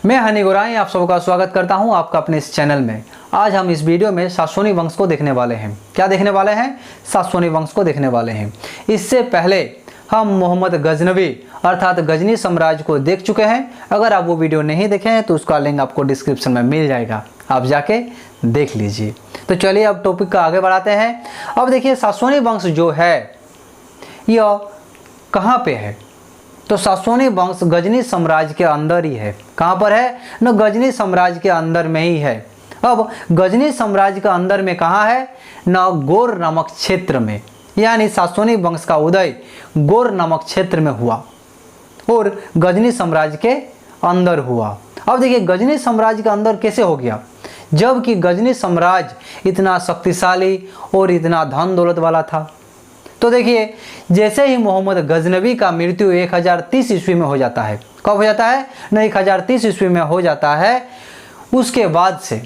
मैं हनी गोराई आप सबका स्वागत करता हूं आपका अपने इस चैनल में। आज हम इस वीडियो में सासोनी वंश को देखने वाले हैं। क्या देखने वाले हैं? सासोनी वंश को देखने वाले हैं। इससे पहले हम मोहम्मद गजनवी अर्थात गजनी साम्राज्य को देख चुके हैं। अगर आप वो वीडियो नहीं देखे हैं तो उसका लिंक आपको डिस्क्रिप्शन में मिल जाएगा, आप जाके देख लीजिए। तो चलिए अब टॉपिक का आगे बढ़ाते हैं। अब देखिए सासोनी वंश जो है यह कहाँ पे है? तो सासोनी वंश गजनी साम्राज्य के अंदर ही है। कहाँ पर है? न गजनी साम्राज्य के अंदर में ही है। अब गजनी साम्राज्य के अंदर में कहाँ है? न गोर नामक क्षेत्र में, यानी सासोनी वंश का उदय गोर नामक क्षेत्र में हुआ और गजनी साम्राज्य के अंदर हुआ। अब देखिए गजनी साम्राज्य के अंदर कैसे हो गया, जबकि गजनी साम्राज्य इतना शक्तिशाली और इतना धन दौलत वाला था। तो देखिए जैसे ही मोहम्मद गजनवी का मृत्यु 1030 ईस्वी में हो जाता है। कब हो जाता है? न 1030 ईस्वी में हो जाता है। उसके बाद से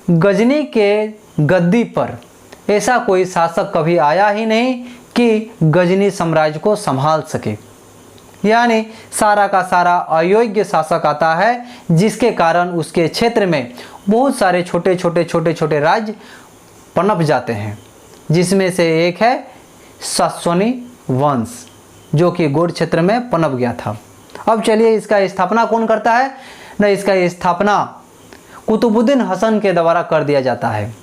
गजनी के गद्दी पर ऐसा कोई शासक कभी आया ही नहीं कि गजनी साम्राज्य को संभाल सके, यानी सारा का सारा अयोग्य शासक आता है, जिसके कारण उसके क्षेत्र में बहुत सारे छोटे छोटे राज्य पनप जाते हैं, जिसमें से एक है सासोनी वंश जो कि गोर क्षेत्र में पनप गया था। अब चलिए इसका स्थापना कौन करता है? न इसका स्थापना कुतुबुद्दीन हसन के द्वारा कर दिया जाता है।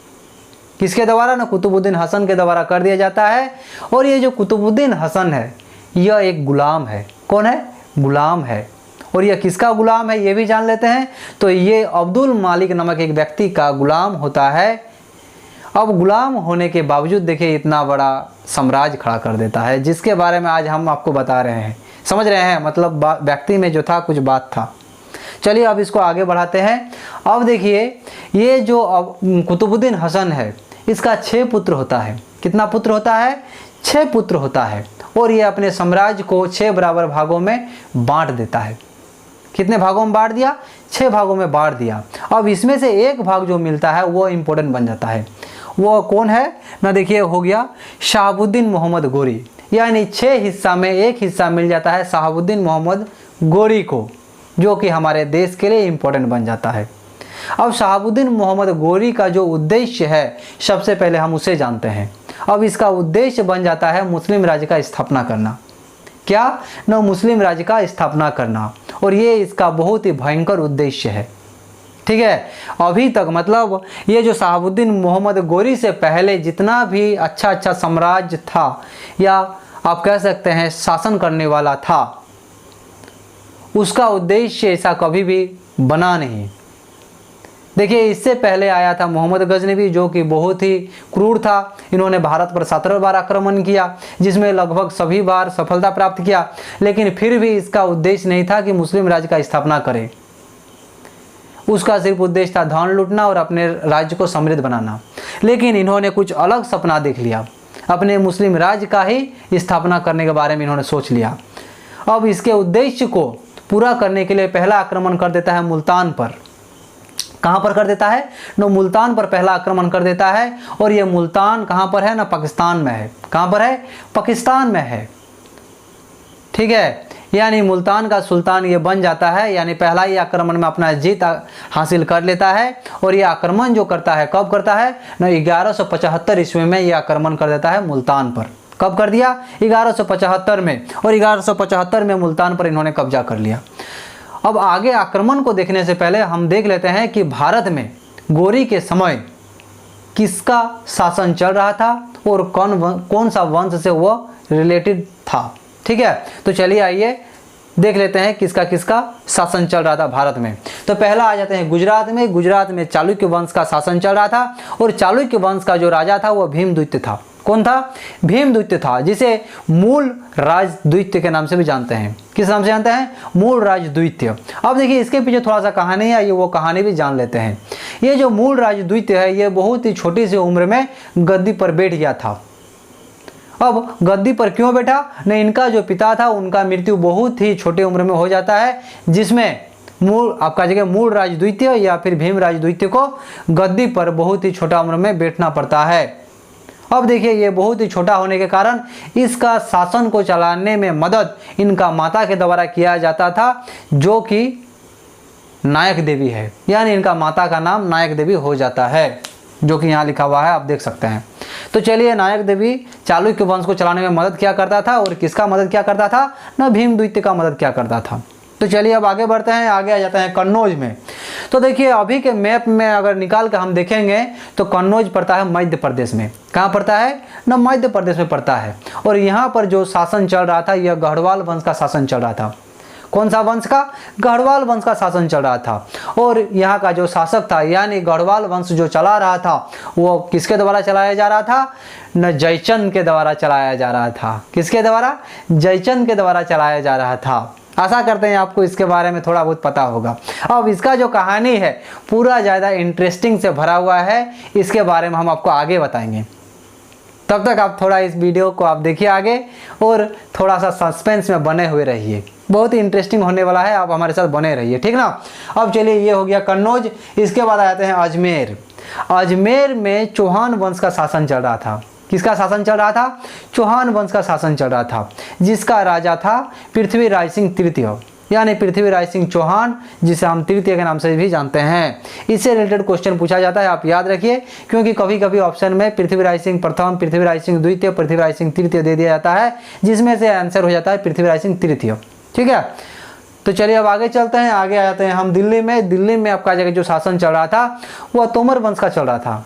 किसके द्वारा? न कुतुबुद्दीन हसन के द्वारा कर दिया जाता है। और ये जो कुतुबुद्दीन हसन है यह एक गुलाम है। कौन है? गुलाम है। और यह किसका गुलाम है ये भी जान लेते हैं। तो ये अब्दुल मालिक नामक एक व्यक्ति का गुलाम होता है। अब गुलाम होने के बावजूद देखिए इतना बड़ा साम्राज्य खड़ा कर देता है, जिसके बारे में आज हम आपको बता रहे हैं। समझ रहे हैं? मतलब व्यक्ति में जो था कुछ बात था। चलिए अब इसको आगे बढ़ाते हैं। अब देखिए ये जो कुतुबुद्दीन हसन है इसका 6 पुत्र होता है। कितना पुत्र होता है? 6 पुत्र होता है। और ये अपने साम्राज्य को 6 बराबर भागों में बांट देता है। कितने भागों में बांट दिया? 6 भागों में बांट दिया। अब इसमें से एक भाग जो मिलता है वो इम्पोर्टेंट बन जाता है। वो कौन है? ना देखिए हो गया शहाबुद्दीन मोहम्मद गोरी, यानी 6 हिस्सा में एक हिस्सा मिल जाता है शहाबुद्दीन मोहम्मद गोरी को, जो कि हमारे देश के लिए इम्पोर्टेंट बन जाता है। अब शहाबुद्दीन मोहम्मद गोरी का जो उद्देश्य है सबसे पहले हम उसे जानते हैं। अब इसका उद्देश्य बन जाता है मुस्लिम राज्य का स्थापना करना। क्या? न मुस्लिम राज्य का स्थापना करना। और ये इसका बहुत ही भयंकर उद्देश्य है। ठीक है, अभी तक मतलब ये जो शहाबुद्दीन मोहम्मद गोरी से पहले जितना भी अच्छा साम्राज्य था, या आप कह सकते हैं शासन करने वाला था, उसका उद्देश्य ऐसा कभी भी बना नहीं। देखिए इससे पहले आया था मोहम्मद गजनवी, जो कि बहुत ही क्रूर था। इन्होंने भारत पर 17 बार आक्रमण किया, जिसमें लगभग सभी बार सफलता प्राप्त किया, लेकिन फिर भी इसका उद्देश्य नहीं था कि मुस्लिम राज्य का स्थापना करे। उसका सिर्फ उद्देश्य था धन लूटना और अपने राज्य को समृद्ध बनाना। लेकिन इन्होंने कुछ अलग सपना देख लिया, अपने मुस्लिम राज्य का ही स्थापना करने के बारे में इन्होंने सोच लिया। अब इसके उद्देश्य को पूरा करने के लिए पहला आक्रमण कर देता है मुल्तान पर। कहाँ पर कर देता है? न मुल्तान पर पहला आक्रमण कर देता है। और ये मुल्तान कहाँ पर है? न पाकिस्तान में है। कहाँ पर है? पाकिस्तान में है। ठीक है, यानी मुल्तान का सुल्तान ये बन जाता है, यानी पहला ही आक्रमण में अपना जीत हासिल कर लेता है। और ये आक्रमण जो करता है कब करता है? न 1175 ईस्वी में ये आक्रमण कर देता है मुल्तान पर। कब कर दिया? 1175 में। और 1175 में मुल्तान पर इन्होंने कब्जा कर लिया। अब आगे आक्रमण को देखने से पहले हम देख लेते हैं कि भारत में गोरी के समय किसका शासन चल रहा था और कौन सा वंश से वो रिलेटेड था। ठीक है, तो चलिए आइए देख लेते हैं किसका किसका शासन चल रहा था भारत में। तो पहला आ जाते हैं गुजरात में। गुजरात में चालुक्य वंश का शासन चल रहा था। और चालुक्य वंश का जो राजा था वो भीमद्वितीय था। कौन था? भीमद्वितीय था, जिसे मूल राजद्वितीय के नाम से भी जानते हैं। किस नाम से जानते हैं? मूल राजद्वितीय। अब देखिए इसके पीछे थोड़ा सा कहानी है, ये वो कहानी भी जान लेते हैं। ये जो मूल राजद्वितीय है ये बहुत ही छोटी सी उम्र में गद्दी पर बैठ गया था। अब गद्दी पर क्यों बैठा? न इनका जो पिता था उनका मृत्यु बहुत ही छोटी उम्र में हो जाता है, जिसमें मूल आपका जगह मूल राजद्वितीय या फिर भीम राजद्वितीय को गद्दी पर बहुत ही छोटा उम्र में बैठना पड़ता है। अब देखिए ये बहुत ही छोटा होने के कारण इसका शासन को चलाने में मदद इनका माता के द्वारा किया जाता था, जो कि नायक देवी है, यानी इनका माता का नाम नायक देवी हो जाता है, जो कि यहाँ लिखा हुआ है, आप देख सकते हैं। तो चलिए, नायक देवी चालुक्य वंश को चलाने में मदद क्या करता था और किसका मदद क्या करता था? न भीम द्वितीय का मदद क्या करता था। तो चलिए अब आगे बढ़ते हैं, आगे आ जाते हैं कन्नौज में। तो देखिए, अभी के मैप में अगर निकाल कर हम देखेंगे तो कन्नौज पड़ता है मध्य प्रदेश में। कहाँ पड़ता है? न मध्य प्रदेश में पड़ता है। और यहाँ पर जो शासन चल रहा था, यह गढ़वाल वंश का शासन चल रहा था। कौन सा वंश का? गढ़वाल वंश का शासन चल रहा था। और यहाँ का जो शासक था, यानी गढ़वाल वंश जो चला रहा था, वो किसके द्वारा चलाया जा रहा था? न जयचंद के द्वारा चलाया जा रहा था। किसके द्वारा? जयचंद के द्वारा चलाया जा रहा था। आशा करते हैं आपको इसके बारे में थोड़ा बहुत पता होगा। अब इसका जो कहानी है पूरा ज़्यादा इंटरेस्टिंग से भरा हुआ है, इसके बारे में हम आपको आगे बताएंगे। तब तक आप थोड़ा इस वीडियो को आप देखिए आगे और थोड़ा सा सस्पेंस में बने हुए रहिए, बहुत ही इंटरेस्टिंग होने वाला है, आप हमारे साथ बने रहिए, ठीक ना। अब चलिए, ये हो गया कन्नौज। इसके बाद आते हैं अजमेर। अजमेर में चौहान वंश का शासन चल रहा था। किसका शासन चल रहा था? चौहान वंश का शासन चल रहा था, जिसका राजा था पृथ्वीराज सिंह तृतीय, यानी पृथ्वीराज सिंह चौहान, जिसे हम तृतीय के नाम से भी जानते हैं। इससे रिलेटेड क्वेश्चन पूछा जाता है, आप याद रखिए, क्योंकि कभी कभी ऑप्शन में पृथ्वीराज सिंह प्रथम, पृथ्वीराज सिंह द्वितीय, पृथ्वीराज सिंह तृतीय दे दिया जाता है, जिसमें से आंसर हो जाता है पृथ्वीराज सिंह तृतीय। ठीक है, तो चलिए अब आगे चलते हैं। आगे आ जाते हैं हम दिल्ली में। दिल्ली में आपका जगह जो शासन चल रहा था वह तोमर वंश का चल रहा था।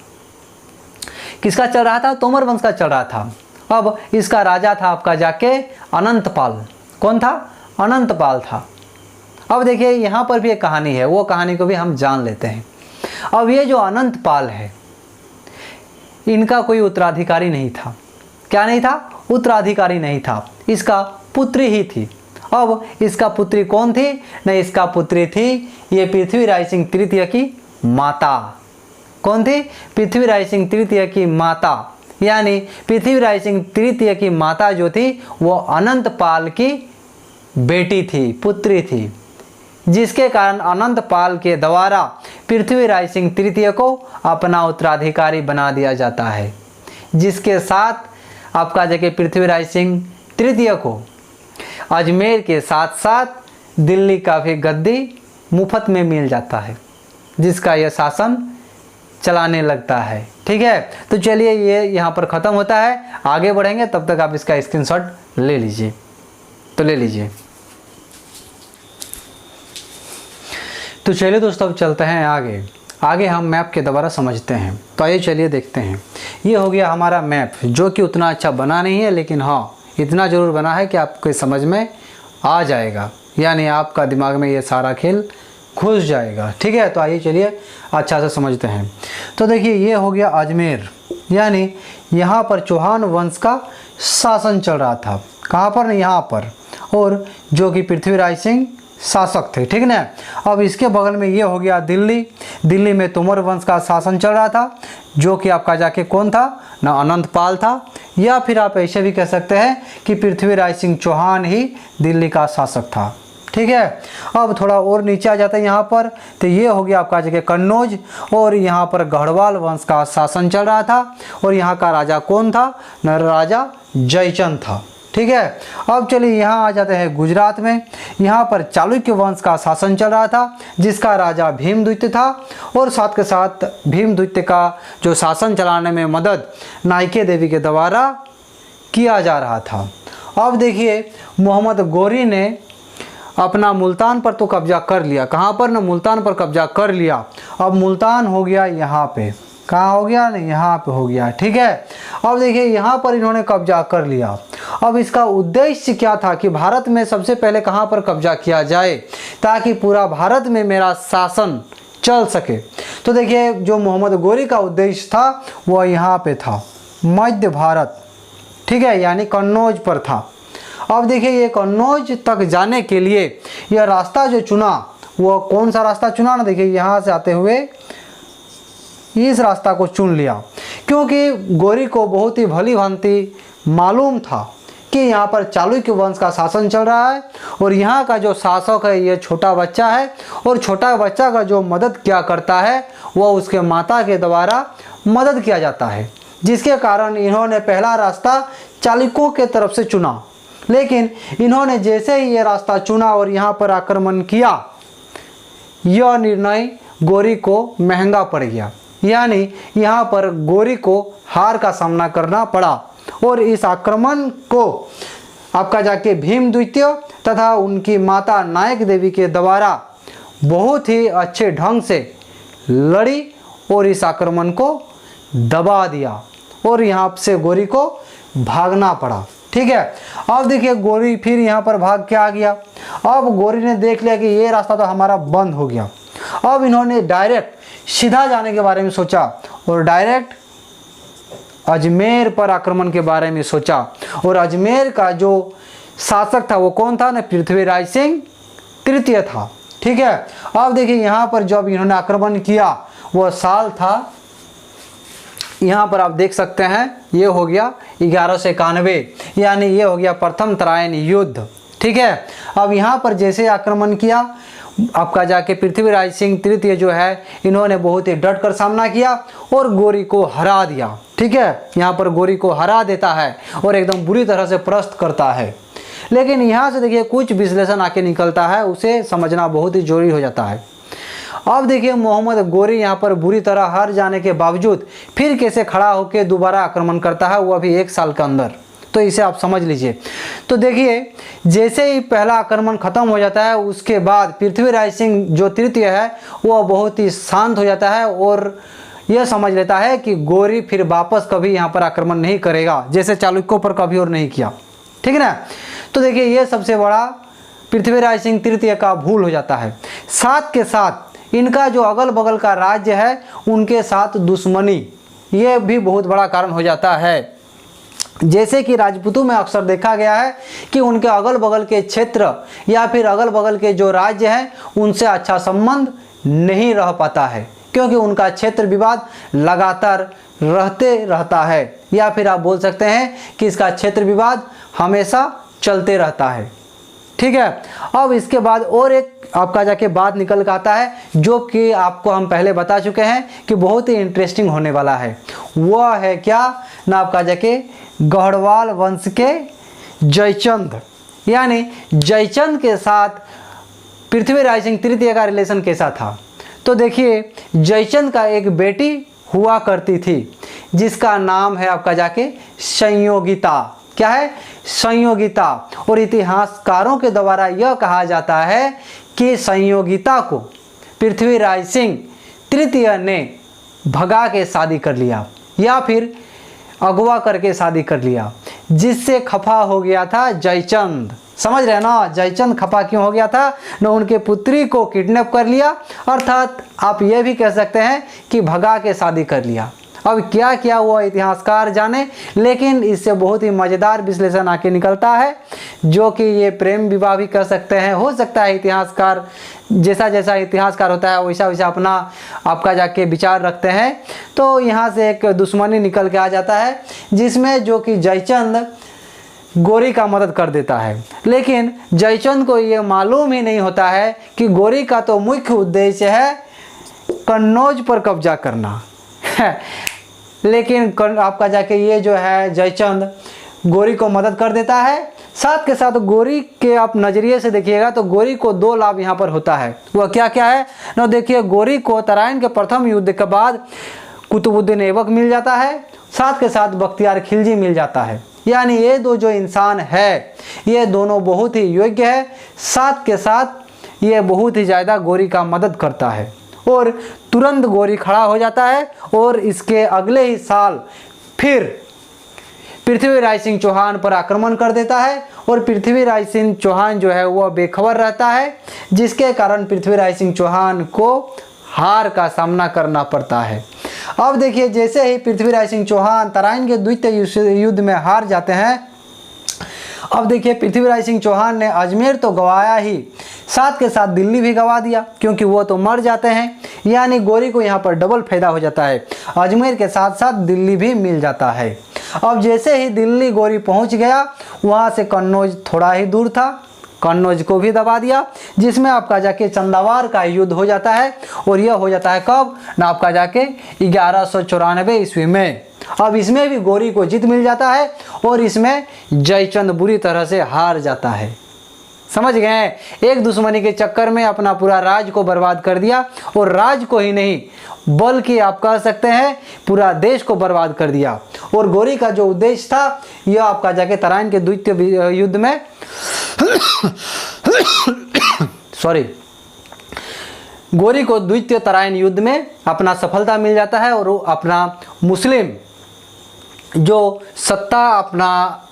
किसका चल रहा था? तोमर वंश का चल रहा था। अब इसका राजा था आपका जाके अनंतपाल। कौन था? अनंतपाल था। अब देखिए, यहाँ पर भी एक कहानी है, वो कहानी को भी हम जान लेते हैं। अब ये जो अनंतपाल है, इनका कोई उत्तराधिकारी नहीं था। क्या नहीं था? उत्तराधिकारी नहीं था, इसका पुत्री ही थी। अब इसका पुत्री कौन थी? नहीं, इसका पुत्री थी ये पृथ्वीराज सिंह तृतीय की माता। कौन थी? पृथ्वीराज सिंह तृतीय की माता, यानी पृथ्वीराज सिंह तृतीय की माता जो थी वो अनंतपाल की बेटी थी, पुत्री थी, जिसके कारण अनंतपाल के द्वारा पृथ्वीराज सिंह तृतीय को अपना उत्तराधिकारी बना दिया जाता है, जिसके साथ आपका जगह पृथ्वीराज सिंह तृतीय को अजमेर के साथ साथ दिल्ली का भी गद्दी मुफ्त में मिल जाता है, जिसका यह शासन चलाने लगता है। ठीक है, तो चलिए ये यहाँ पर ख़त्म होता है, आगे बढ़ेंगे, तब तक आप इसका स्क्रीनशॉट ले लीजिए। तो ले लीजिए। तो चलिए दोस्तों, अब चलते हैं आगे। आगे हम मैप के द्वारा समझते हैं। तो आइए चलिए देखते हैं। ये हो गया हमारा मैप, जो कि उतना अच्छा बना नहीं है, लेकिन हाँ इतना ज़रूर बना है कि आपके समझ में आ जाएगा, यानी आपका दिमाग में ये सारा खेल घुस जाएगा। ठीक है, तो आइए चलिए अच्छा से समझते हैं। तो देखिए, ये हो गया अजमेर, यानी यहाँ पर चौहान वंश का शासन चल रहा था। कहाँ पर? यहाँ पर, और जो कि पृथ्वीराज सिंह शासक थे। ठीक ना। अब इसके बगल में ये हो गया दिल्ली। दिल्ली में तोमर वंश का शासन चल रहा था, जो कि आपका जाके कौन था? ना अनंतपाल था, या फिर आप ऐसे भी कह सकते हैं कि पृथ्वीराज सिंह चौहान ही दिल्ली का शासक था। ठीक है, अब थोड़ा और नीचे आ जाता है यहाँ पर। तो ये हो गया आपका जगह कन्नौज, और यहाँ पर गढ़वाल वंश का शासन चल रहा था, और यहाँ का राजा कौन था? न राजा जयचंद था। ठीक है, अब चलिए यहाँ आ जाते हैं गुजरात में। यहाँ पर चालुक्य वंश का शासन चल रहा था, जिसका राजा भीमद्वितीय था, और साथ के साथ भीमद्वितीय का जो शासन चलाने में मदद नायके देवी के द्वारा किया जा रहा था। अब देखिए, मोहम्मद गौरी ने अपना मुल्तान पर तो कब्जा कर लिया। कहाँ पर? ना मुल्तान पर कब्जा कर लिया। अब मुल्तान हो गया यहाँ पे। कहाँ हो गया? नहीं, यहाँ पे हो गया। ठीक है, अब देखिए यहाँ पर इन्होंने कब्जा कर लिया। अब इसका उद्देश्य क्या था कि भारत में सबसे पहले कहाँ पर कब्जा किया जाए, ताकि पूरा भारत में मेरा शासन चल सके। तो देखिए, जो मोहम्मद गौरी का उद्देश्य था वह यहाँ पे था, मध्य भारत। ठीक है, यानी कन्नौज पर था। अब देखिए, ये कन्नौज तक जाने के लिए यह रास्ता जो चुना, वो कौन सा रास्ता चुना ना? देखिए, यहाँ से आते हुए इस रास्ता को चुन लिया, क्योंकि गौरी को बहुत ही भली भांति मालूम था कि यहाँ पर चालुक्य वंश का शासन चल रहा है, और यहाँ का जो शासक है ये छोटा बच्चा है, और छोटा बच्चा का जो मदद क्या करता है वह उसके माता के द्वारा मदद किया जाता है, जिसके कारण इन्होंने पहला रास्ता चालुक्यों के तरफ से चुना। लेकिन इन्होंने जैसे ही ये रास्ता चुना और यहाँ पर आक्रमण किया, यह निर्णय गोरी को महंगा पड़ गया, यानी यहाँ पर गोरी को हार का सामना करना पड़ा और इस आक्रमण को आपका जाके भीम द्वितीय तथा उनकी माता नायक देवी के द्वारा बहुत ही अच्छे ढंग से लड़ी और इस आक्रमण को दबा दिया और यहाँ से गोरी को भागना पड़ा। ठीक है, अब देखिए गोरी फिर यहाँ पर भाग के आ गया। अब गोरी ने देख लिया कि ये रास्ता तो हमारा बंद हो गया। अब इन्होंने डायरेक्ट सीधा जाने के बारे में सोचा और डायरेक्ट अजमेर पर आक्रमण के बारे में सोचा। और अजमेर का जो शासक था वो कौन था ना, पृथ्वीराज सिंह तृतीय था। ठीक है, अब देखिए यहाँ पर जब इन्होंने आक्रमण किया वो साल था, यहाँ पर आप देख सकते हैं ये हो गया 1191, यानी ये हो गया प्रथम तराइन युद्ध। ठीक है, अब यहाँ पर जैसे आक्रमण किया आपका जाके पृथ्वीराज सिंह तृतीय जो है इन्होंने बहुत ही डट कर सामना किया और गोरी को हरा दिया। ठीक है, यहाँ पर गोरी को हरा देता है और एकदम बुरी तरह से परास्त करता है। लेकिन यहाँ से देखिए कुछ विश्लेषण आके निकलता है, उसे समझना बहुत ही जरूरी हो जाता है। अब देखिए मोहम्मद गोरी यहाँ पर बुरी तरह हार जाने के बावजूद फिर कैसे खड़ा होकर दोबारा आक्रमण करता है, वो अभी 1 साल के अंदर। तो इसे आप समझ लीजिए। तो देखिए जैसे ही पहला आक्रमण खत्म हो जाता है उसके बाद पृथ्वीराज सिंह जो तृतीय है वो बहुत ही शांत हो जाता है और यह समझ लेता है कि गोरी फिर वापस कभी यहाँ पर आक्रमण नहीं करेगा, जैसे चालुक्यों पर कभी और नहीं किया। ठीक है ना। तो देखिए ये सबसे बड़ा पृथ्वीराज सिंह तृतीय का भूल हो जाता है। साथ के साथ इनका जो अगल बगल का राज्य है उनके साथ दुश्मनी, ये भी बहुत बड़ा कारण हो जाता है। जैसे कि राजपूतों में अक्सर देखा गया है कि उनके अगल बगल के क्षेत्र या फिर अगल बगल के जो राज्य हैं उनसे अच्छा संबंध नहीं रह पाता है, क्योंकि उनका क्षेत्र विवाद लगातार रहते रहता है, या फिर आप बोल सकते हैं कि इसका क्षेत्र विवाद हमेशा चलते रहता है। ठीक है, अब इसके बाद और एक आपका जाके बात निकल के आता है जो कि आपको हम पहले बता चुके हैं कि बहुत ही इंटरेस्टिंग होने वाला है। वह है क्या ना, आपका जाके गढ़वाल वंश के जयचंद, यानी जयचंद के साथ पृथ्वीराज सिंह तृतीय का रिलेशन कैसा था। तो देखिए जयचंद का एक बेटी हुआ करती थी जिसका नाम है आपका जाके संयोगिता। क्या है? संयोगिता। और इतिहासकारों के द्वारा यह कहा जाता है कि संयोगिता को पृथ्वीराज सिंह तृतीय ने भगा के शादी कर लिया या फिर अगवा करके शादी कर लिया, जिससे खफा हो गया था जयचंद। समझ रहे हैं ना, जयचंद खफा क्यों हो गया था ना, उनके पुत्री को किडनैप कर लिया, अर्थात आप ये भी कह सकते हैं कि भगा के शादी कर लिया। अब क्या क्या हुआ इतिहासकार जाने, लेकिन इससे बहुत ही मज़ेदार विश्लेषण आके निकलता है जो कि ये प्रेम विवाह भी कह सकते हैं। हो सकता है इतिहासकार जैसा जैसा इतिहासकार होता है वैसा वैसा अपना आपका जाके विचार रखते हैं। तो यहाँ से एक दुश्मनी निकल के आ जाता है जिसमें जो कि जयचंद गोरी का मदद कर देता है, लेकिन जयचंद को ये मालूम ही नहीं होता है कि गोरी का तो मुख्य उद्देश्य है कन्नौज पर कब्जा करना। लेकिन आपका जाके ये जो है जयचंद गोरी को मदद कर देता है। साथ के साथ गोरी के आप नज़रिए से देखिएगा तो गोरी को 2 लाभ यहाँ पर होता है। वह क्या क्या है ना, देखिए गोरी को तराइन के प्रथम युद्ध के बाद कुतुबुद्दीन ऐबक मिल जाता है, साथ के साथ बख्तियार खिलजी मिल जाता है। यानी ये दो जो इंसान है ये दोनों बहुत ही योग्य है, साथ के साथ ये बहुत ही ज़्यादा गोरी का मदद करता है और तुरंत गोरी खड़ा हो जाता है। और इसके अगले ही साल फिर पृथ्वीराज सिंह चौहान पर आक्रमण कर देता है और पृथ्वीराज सिंह चौहान जो है वह बेखबर रहता है, जिसके कारण पृथ्वीराज सिंह चौहान को हार का सामना करना पड़ता है। अब देखिए जैसे ही पृथ्वीराज सिंह चौहान तराइन के द्वितीय युद्ध में हार जाते हैं, अब देखिए पृथ्वीराज सिंह चौहान ने अजमेर तो गंवाया ही, साथ के साथ दिल्ली भी गंवा दिया, क्योंकि वो तो मर जाते हैं। यानी गोरी को यहाँ पर डबल फायदा हो जाता है, अजमेर के साथ साथ दिल्ली भी मिल जाता है। अब जैसे ही दिल्ली गोरी पहुँच गया, वहाँ से कन्नौज थोड़ा ही दूर था, कन्नौज को भी दबा दिया, जिसमें आपका जाके चंदावार का युद्ध हो जाता है। और यह हो जाता है कब ना, आपका जाके 1194 ईस्वी में। अब इसमें भी गोरी को जीत मिल जाता है और इसमें जयचंद बुरी तरह से हार जाता है। समझ गए? एक दुश्मनी के चक्कर में अपना पूरा राज को बर्बाद कर दिया, और राज को ही नहीं बल्कि आप कह सकते हैं पूरा देश को बर्बाद कर दिया। और गोरी का जो उद्देश्य था यह आपका जाके तराइन के द्वितीय युद्ध में गोरी को द्वितीय तराइन युद्ध में अपना सफलता मिल जाता है, और वो अपना मुस्लिम जो सत्ता अपना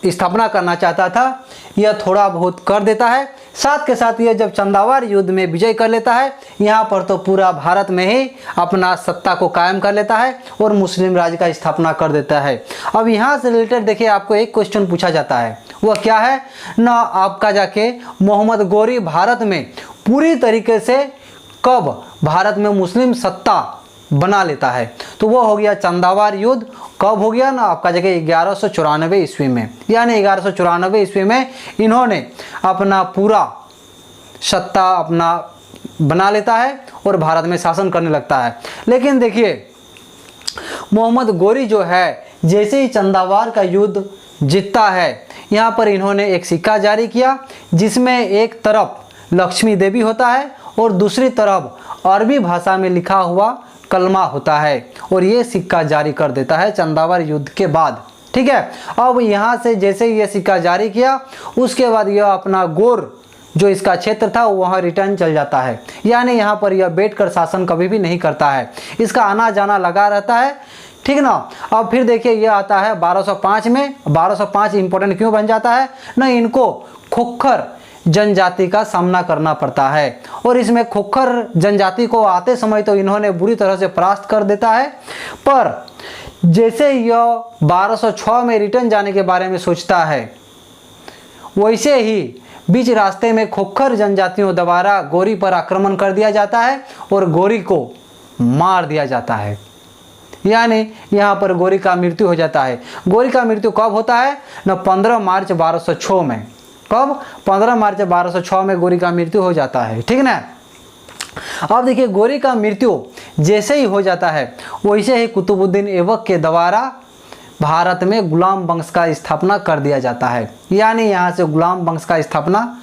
स्थापना करना चाहता था यह थोड़ा बहुत कर देता है। साथ के साथ यह जब चंदावार युद्ध में विजय कर लेता है, यहाँ पर तो पूरा भारत में ही अपना सत्ता को कायम कर लेता है और मुस्लिम राज का स्थापना कर देता है। अब यहाँ से रिलेटेड देखिए आपको एक क्वेश्चन पूछा जाता है, वह क्या है ना, आपका जाके मोहम्मद गोरी भारत में पूरी तरीके से कब भारत में मुस्लिम सत्ता बना लेता है? तो वो हो गया चंदावार युद्ध। कब हो गया ना, आपका जगह 1194 ईस्वी में, यानी 1194 ईस्वी में इन्होंने अपना पूरा सत्ता अपना बना लेता है और भारत में शासन करने लगता है। लेकिन देखिए मोहम्मद गोरी जो है जैसे ही चंदावार का युद्ध जीतता है, यहाँ पर इन्होंने एक सिक्का जारी किया जिसमें एक तरफ लक्ष्मी देवी होता है और दूसरी तरफ अरबी भाषा में लिखा हुआ कलमा होता है, और ये सिक्का जारी कर देता है चंदावार युद्ध के बाद। ठीक है, अब यहाँ से जैसे ही ये सिक्का जारी किया उसके बाद यह अपना गोर जो इसका क्षेत्र था वहाँ रिटर्न चल जाता है, यानी यहाँ पर यह बैठकर शासन कभी भी नहीं करता है, इसका आना जाना लगा रहता है। ठीक ना। अब फिर देखिए यह आता है 1205 में। 1205 इंपॉर्टेंट क्यों बन जाता है ना, इनको खोखर जनजाति का सामना करना पड़ता है, और इसमें खोखर जनजाति को आते समय तो इन्होंने बुरी तरह से परास्त कर देता है, पर जैसे यह 1206 में रिटर्न जाने के बारे में सोचता है वैसे ही बीच रास्ते में खोखर जनजातियों द्वारा गोरी पर आक्रमण कर दिया जाता है और गोरी को मार दिया जाता है, यानी यहाँ पर गोरी का मृत्यु हो जाता है। गोरी का मृत्यु कब होता है ना, 15 मार्च 1206 में। कब? 15 मार्च 1206 में गोरी का मृत्यु हो जाता है। ठीक ना। अब देखिए गोरी का मृत्यु जैसे ही हो जाता है वैसे ही कुतुबुद्दीन ऐबक के द्वारा भारत में गुलाम वंश का स्थापना कर दिया जाता है, यानी यहाँ से गुलाम वंश का स्थापना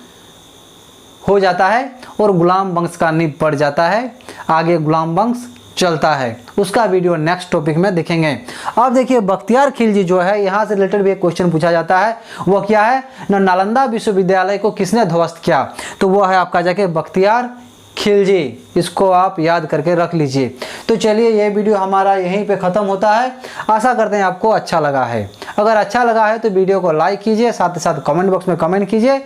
हो जाता है और गुलाम वंश का नींव पड़ जाता है। आगे गुलाम वंश चलता है, उसका वीडियो नेक्स्ट टॉपिक में देखेंगे। अब देखिए बख्तियार खिलजी जो है, यहाँ से रिलेटेड भी एक क्वेश्चन पूछा जाता है, वो क्या है ना, नालंदा विश्वविद्यालय को किसने ध्वस्त किया? तो वो है आपका जाके बख्तियार खिलजी, इसको आप याद करके रख लीजिए। तो चलिए ये वीडियो हमारा यहीं पे ख़त्म होता है। आशा करते हैं आपको अच्छा लगा है। अगर अच्छा लगा है तो वीडियो को लाइक कीजिए, साथ ही साथ कमेंट बॉक्स में कमेंट कीजिए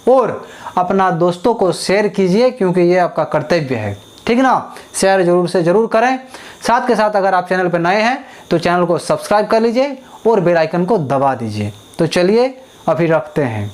और अपना दोस्तों को शेयर कीजिए, क्योंकि ये आपका कर्तव्य है। ठीक ना, शेयर जरूर से ज़रूर करें। साथ के साथ अगर आप चैनल पर नए हैं तो चैनल को सब्सक्राइब कर लीजिए और बेल आइकन को दबा दीजिए। तो चलिए अभी रखते हैं।